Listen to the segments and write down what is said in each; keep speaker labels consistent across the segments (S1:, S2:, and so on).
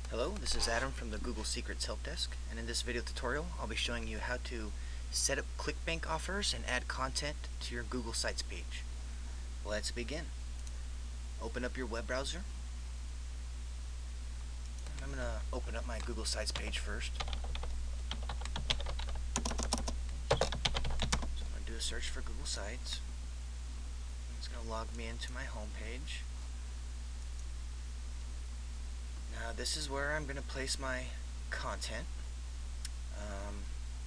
S1: Hello, this is Adam from the Google Secrets Help Desk, and in this video tutorial I'll be showing you how to set up ClickBank offers and add content to your Google Sites page. Let's begin. Open up your web browser. I'm going to open up my Google Sites page first. So I'm going to do a search for Google Sites. It's going to log me into my home page. Now this is where I'm going to place my content.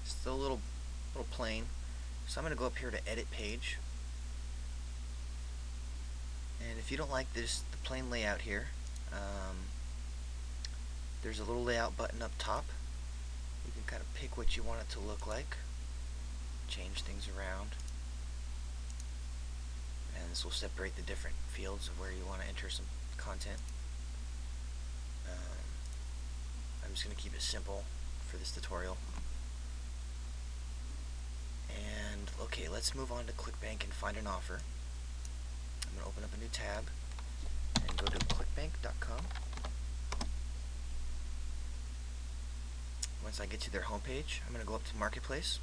S1: Still a little plain, so I'm going to go up here to Edit Page. And if you don't like the plain layout here, there's a little layout button up top. You can kind of pick what you want it to look like, change things around, and this will separate the different fields of where you want to enter some content. I'm just going to keep it simple for this tutorial. And okay, let's move on to ClickBank and find an offer. I'm going to open up a new tab and go to clickbank.com. Once I get to their homepage, I'm going to go up to Marketplace.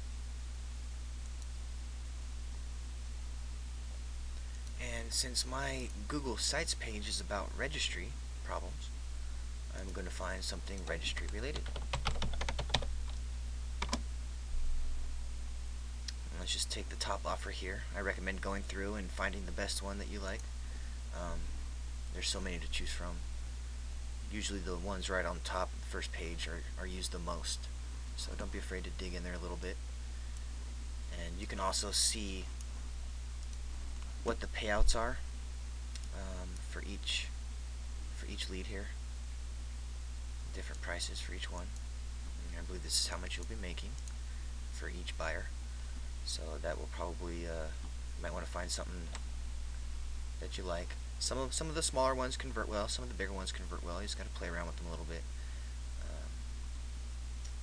S1: And since my Google Sites page is about registry problems, I'm going to find something registry related. Let's just take the top offer here. I recommend going through and finding the best one that you like. There's so many to choose from. Usually the ones right on top of the first page are used the most. So don't be afraid to dig in there a little bit. And you can also see what the payouts are for each lead here. Different prices for each one. And I believe this is how much you'll be making for each buyer. So that will probably you might want to find something that you like. Some of the smaller ones convert well. Some of the bigger ones convert well. You just got to play around with them a little bit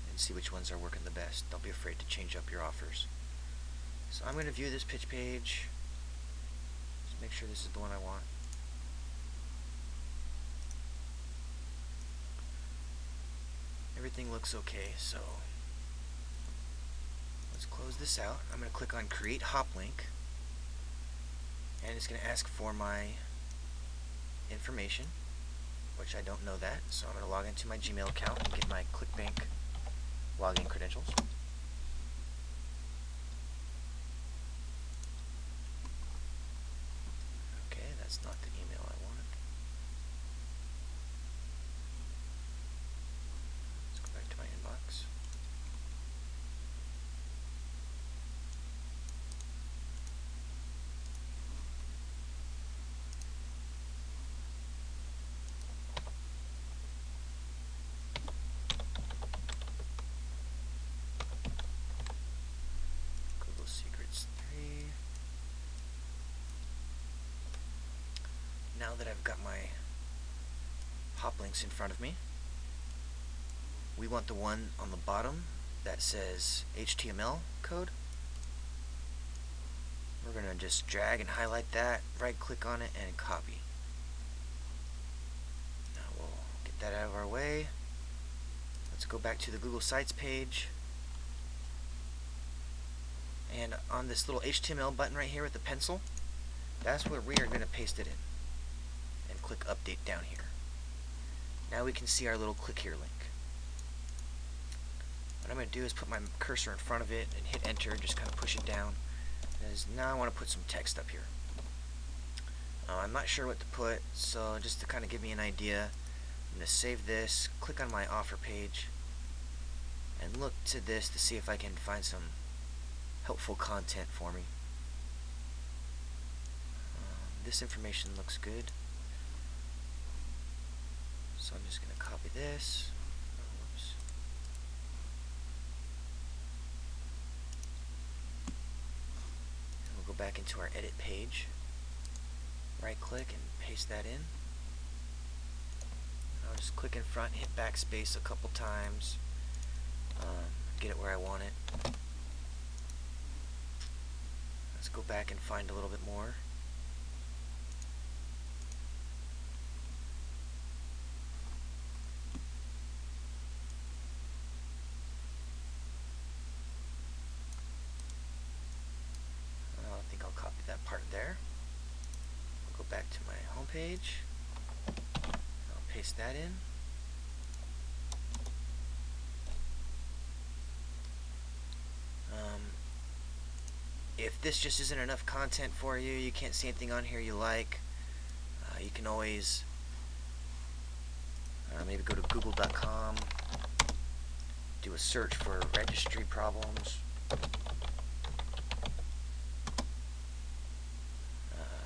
S1: and see which ones are working the best. Don't be afraid to change up your offers. So I'm going to view this pitch page. Just make sure this is the one I want. Everything looks okay, so let's close this out. I'm going to click on Create HopLink, and it's going to ask for my information, which I don't know that, so I'm going to log into my Gmail account and get my ClickBank login credentials. Okay, that's not the email I wanted. Let's go back to my inbox. Google Secrets 3. Now that I've got my HopLinks in front of me, we want the one on the bottom that says HTML code. We're going to just drag and highlight that, right click on it, and copy. Now we'll get that out of our way. Let's go back to the Google Sites page. And on this little HTML button right here with the pencil, that's where we are going to paste it in. And click Update down here. Now we can see our little click here link. What I'm going to do is put my cursor in front of it and hit enter, just kind of push it down. Now I want to put some text up here. I'm not sure what to put, so just to kind of give me an idea, I'm going to save this, click on my offer page, and look to this to see if I can find some helpful content for me. This information looks good, so I'm just going to copy this. Whoops. And we'll go back into our edit page, right click and paste that in. I'll just click in front, hit backspace a couple times, get it where I want it. Let's go back and find a little bit more. page. I'll paste that in. If this just isn't enough content for you, you can't see anything on here you like, you can always maybe go to google.com, do a search for registry problems,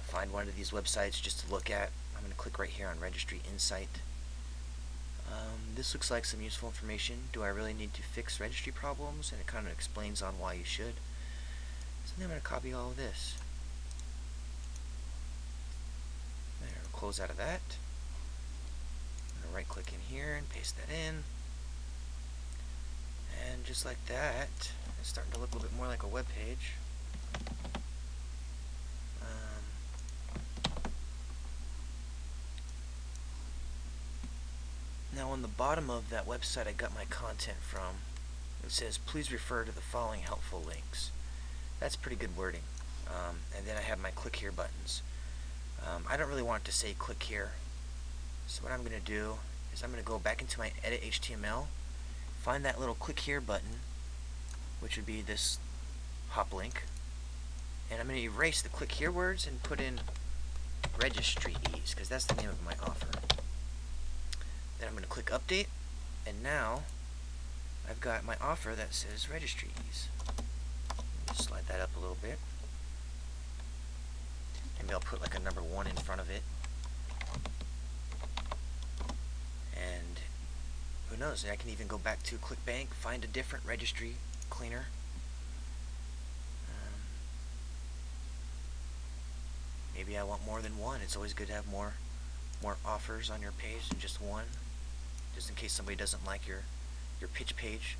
S1: find one of these websites just to look at. I'm going to click right here on Registry Insight. This looks like some useful information. Do I really need to fix registry problems? And it kind of explains on why you should. So then I'm going to copy all of this. There, we'll close out of that. I'm going to right click in here and paste that in. And just like that, it's starting to look a little bit more like a web page. Now on the bottom of that website I got my content from, it says please refer to the following helpful links. That's pretty good wording. And then I have my click here buttons. I don't really want it to say click here, so what I'm going to do is I'm going to go back into my edit HTML, find that little click here button, which would be this hop link, and I'm going to erase the click here words and put in registry ease, because that's the name of my offer. Then I'm going to click update, and now I've got my offer that says registry ease. Just slide that up a little bit. Maybe I'll put like a number 1 in front of it. And who knows, I can even go back to ClickBank, find a different registry cleaner. Maybe I want more than one. It's always good to have more offers on your page than just one. Just in case somebody doesn't like your pitch page,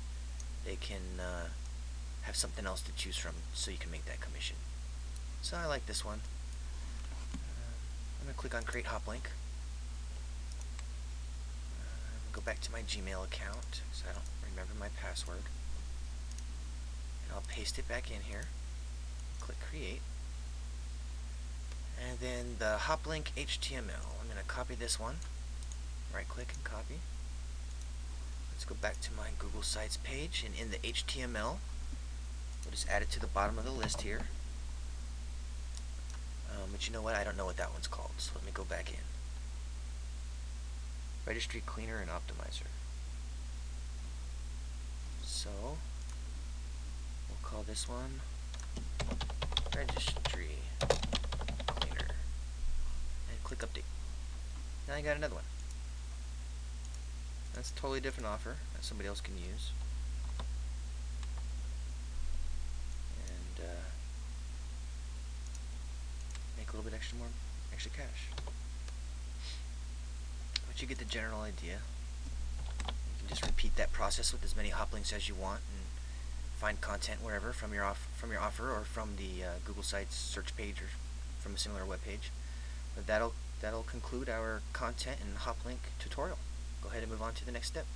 S1: they can have something else to choose from, so you can make that commission. So I like this one. I'm going to click on Create Hop Link. Go back to my Gmail account, so I don't remember my password. And I'll paste it back in here. Click Create. And then the Hop Link HTML. I'm going to copy this one. Right click and copy. Let's go back to my Google Sites page, and in the HTML, we'll just add it to the bottom of the list here. But you know what? I don't know what that one's called, so let me go back in. Registry Cleaner and Optimizer. So, we'll call this one Registry Cleaner. And click Update. Now I got another one. That's a totally different offer that somebody else can use. And make a little bit extra cash. But you get the general idea. You can just repeat that process with as many hop links as you want, and find content wherever from your offer or from the Google Sites search page or from a similar web page. But that'll conclude our content and hop link tutorial. Go ahead and move on to the next step.